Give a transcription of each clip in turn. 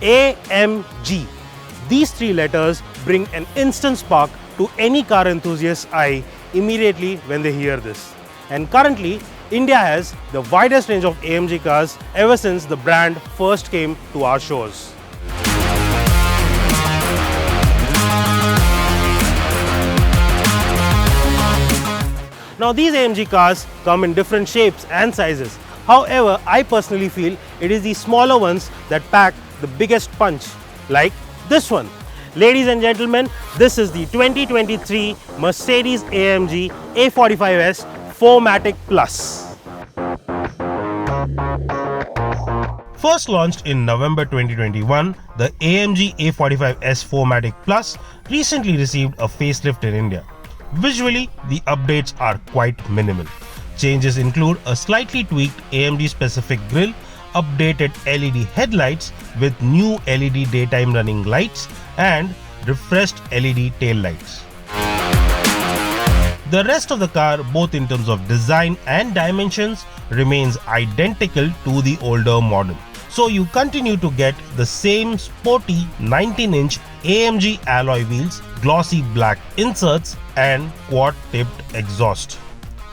AMG. These three letters bring an instant spark to any car enthusiast's eye immediately when they hear this. And currently, India has the widest range of AMG cars ever since the brand first came to our shores. Now these AMG cars come in different shapes and sizes. However, I personally feel it is the smaller ones that pack the biggest punch, like this one. Ladies and gentlemen, this is the 2023 Mercedes-AMG A45S 4Matic Plus. First launched in November 2021, the AMG A45S 4Matic Plus recently received a facelift in India. Visually, the updates are quite minimal. Changes include a slightly tweaked AMG specific grille, updated LED headlights with new LED daytime running lights and refreshed LED tail lights. The rest of the car, both in terms of design and dimensions, remains identical to the older model. So you continue to get the same sporty 19-inch AMG alloy wheels, glossy black inserts and quad-tipped exhaust.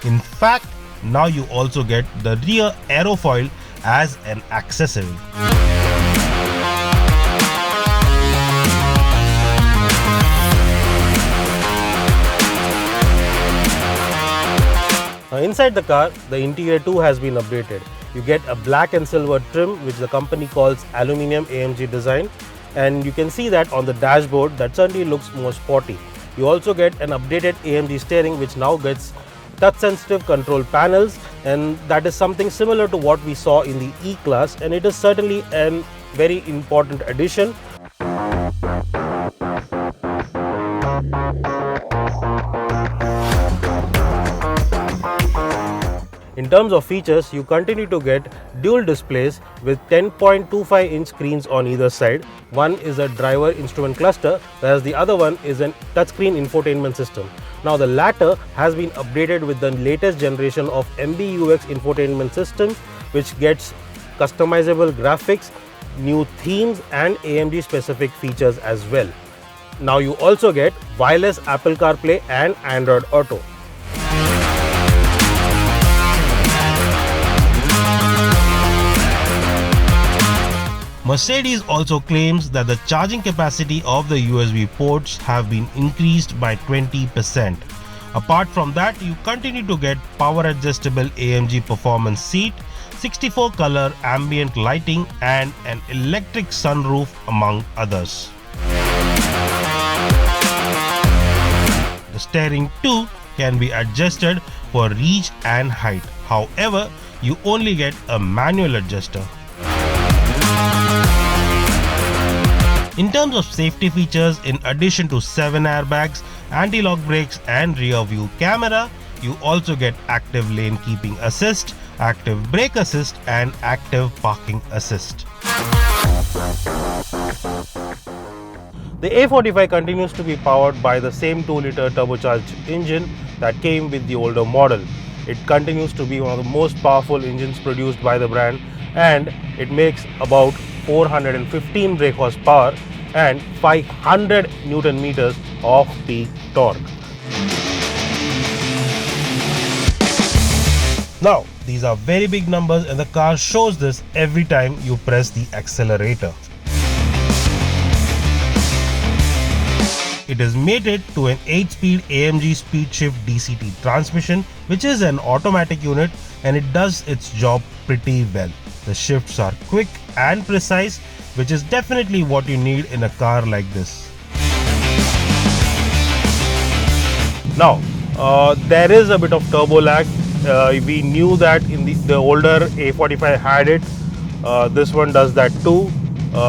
In fact, now you also get the rear aerofoil as an accessory. Now inside the car, the interior too has been updated. You get a black and silver trim which the company calls aluminium AMG design, and you can see that on the dashboard that certainly looks more sporty. You also get an updated AMG steering which now gets touch sensitive control panels, and that is something similar to what we saw in the E-Class, and it is certainly a very important addition. In terms of features, you continue to get dual displays with 10.25-inch screens on either side. One is a driver instrument cluster, whereas the other one is a touchscreen infotainment system. Now the latter has been updated with the latest generation of MBUX infotainment system, which gets customizable graphics, new themes and AMG specific features as well. Now you also get wireless Apple CarPlay and Android Auto. Mercedes also claims that the charging capacity of the USB ports have been increased by 20%. Apart from that, you continue to get power adjustable AMG performance seat, 64 color ambient lighting and an electric sunroof among others. The steering too can be adjusted for reach and height. However, you only get a manual adjuster. In terms of safety features, in addition to 7 airbags, anti-lock brakes and rear view camera, you also get active lane keeping assist, active brake assist and active parking assist. The A45 continues to be powered by the same 2-liter turbocharged engine that came with the older model. It continues to be one of the most powerful engines produced by the brand, and it makes about 415 brake horsepower and 500 Newton meters of peak torque. Now, these are very big numbers and the car shows this every time you press the accelerator. It is mated to an 8-speed AMG speed shift DCT transmission, which is an automatic unit, and it does its job pretty well. The shifts are quick and precise, which is definitely what you need in a car like this. Now, there is a bit of turbo lag. We knew that in the older A45 had it. This one does that too.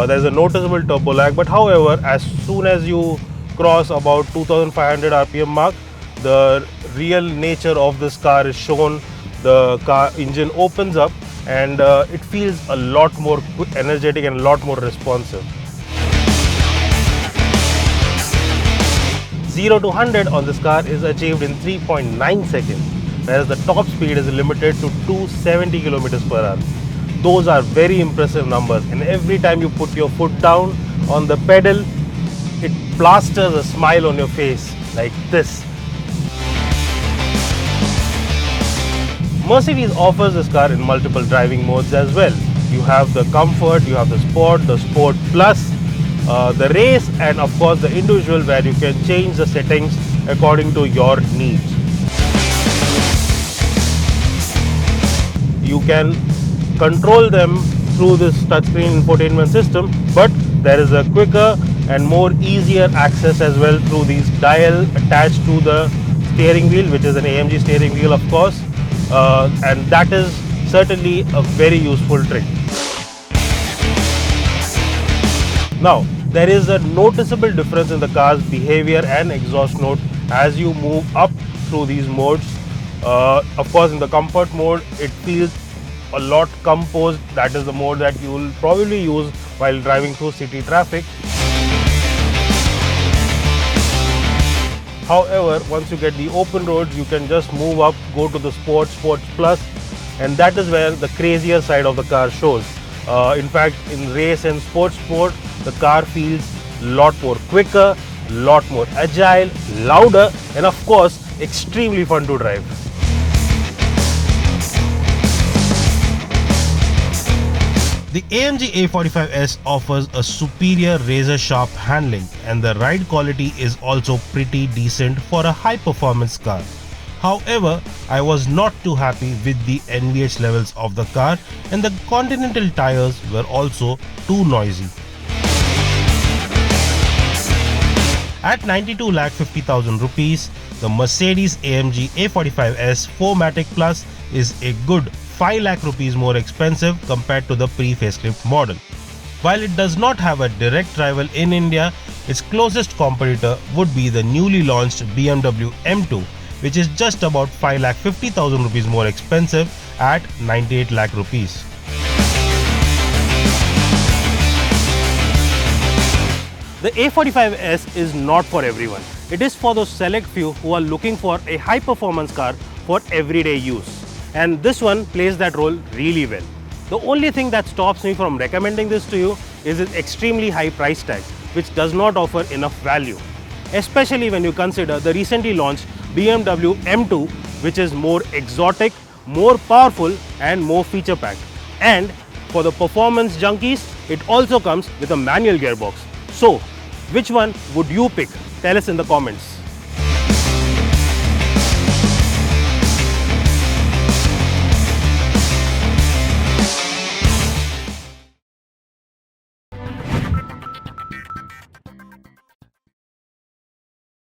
There's a noticeable turbo lag, but however, as soon as you cross about 2500 RPM mark, the real nature of this car is shown. The car engine opens up and it feels a lot more energetic and a lot more responsive. 0 to 100 on this car is achieved in 3.9 seconds, whereas the top speed is limited to 270 km per hour. those are very impressive numbers, and every time you put your foot down on the pedal, it plasters a smile on your face like this. Mercedes offers this car in multiple driving modes as well. You have the Comfort, you have the Sport Plus, the Race, and of course the Individual, where you can change the settings according to your needs. You can control them through this touchscreen infotainment system, but there is a quicker and more easier access as well through these dial attached to the steering wheel, which is an AMG steering wheel, of course, and that is certainly a very useful trick. Now, there is a noticeable difference in the car's behavior and exhaust note as you move up through these modes. Of course, in the Comfort mode, it feels a lot composed. That is the mode that you will probably use while driving through city traffic. However, once you get the open roads, you can just move up, go to the Sport Plus, and that is where the crazier side of the car shows. In fact, in Race and Sport, the car feels a lot more quicker, a lot more agile, louder, and of course, extremely fun to drive. The AMG A45S offers a superior razor-sharp handling, and the ride quality is also pretty decent for a high-performance car. However, I was not too happy with the NVH levels of the car, and the Continental tires were also too noisy. At 92,50,000 rupees, the Mercedes-AMG A45S 4Matic Plus is a good 5 lakh rupees more expensive compared to the pre-facelift model. While it does not have a direct rival in India, its closest competitor would be the newly launched BMW M2, which is just about 5,50,000 rupees more expensive at 98 lakh rupees. The A45S is not for everyone. It is for those select few who are looking for a high performance car for everyday use. And this one plays that role really well. The only thing that stops me from recommending this to you is its extremely high price tag, which does not offer enough value. Especially when you consider the recently launched BMW M2, which is more exotic, more powerful and more feature packed. And for the performance junkies, it also comes with a manual gearbox. So, which one would you pick? Tell us in the comments.